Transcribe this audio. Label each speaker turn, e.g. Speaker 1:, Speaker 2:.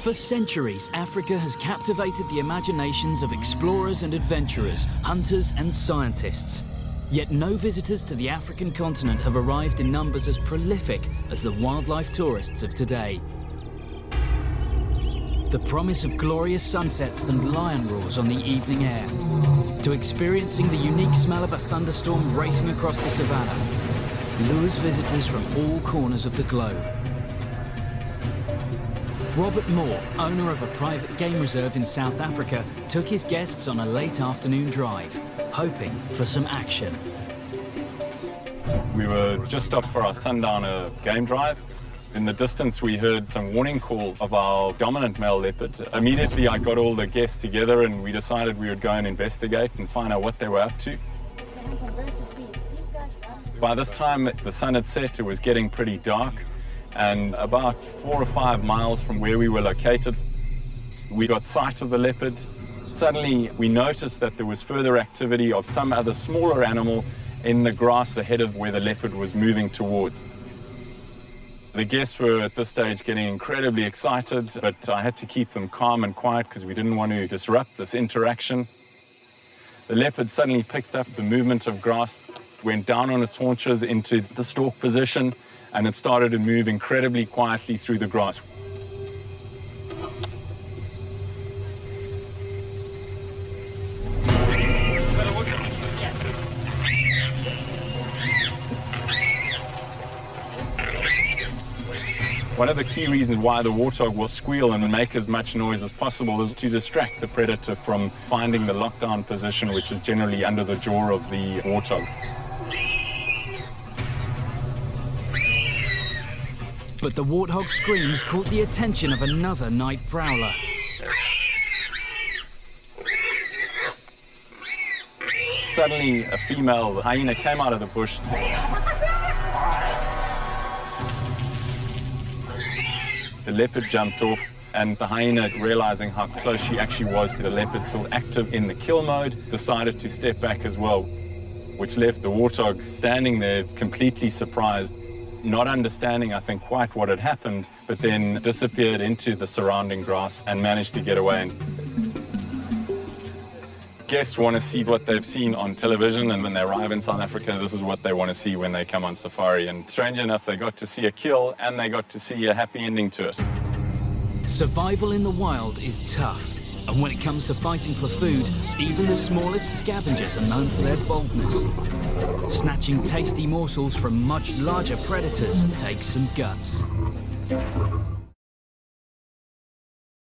Speaker 1: For centuries, Africa has captivated the imaginations of explorers and adventurers, hunters and scientists. Yet no visitors to the African continent have arrived in numbers as prolific as the wildlife tourists of today. The promise of glorious sunsets and lion roars on the evening air, to experiencing the unique smell of a thunderstorm racing across the savannah, lures visitors from all corners of the globe. Robert Moore, owner of a private game reserve in South Africa, took his guests on a late afternoon drive, hoping for some action.
Speaker 2: We were just stopped for our sundowner game drive. In the distance, we heard some warning calls of our dominant male leopard. Immediately, I got all the guests together and we decided we would go and investigate and find out what they were up to. By this time, the sun had set, it was getting pretty dark. And about 4 or 5 miles from where we were located, we got sight of the leopard. Suddenly, we noticed that there was further activity of some other smaller animal in the grass ahead of where the leopard was moving towards. The guests were at this stage getting incredibly excited, but I had to keep them calm and quiet because we didn't want to disrupt this interaction. The leopard suddenly picked up the movement of grass, went down on its haunches into the stalk position, and it started to move incredibly quietly through the grass. One of the key reasons why the warthog will squeal and make as much noise as possible is to distract the predator from finding the lockdown position, which is generally under the jaw of the warthog.
Speaker 1: But the warthog screams caught the attention of another night prowler.
Speaker 2: Suddenly, a female hyena came out of the bush. The leopard jumped off, and the hyena, realizing how close she actually was to the leopard still active in the kill mode, decided to step back as well, which left the warthog standing there completely surprised, not understanding, I think, quite what had happened, but then disappeared into the surrounding grass and managed to get away. Guests want to see what they've seen on television, and when they arrive in South Africa, this is what they want to see when they come on safari. And strange enough, they got to see a kill and they got to see a happy ending to it.
Speaker 1: Survival in the wild is tough, and when it comes to fighting for food, even the smallest scavengers are known for their boldness. Snatching tasty morsels from much larger predators takes some guts.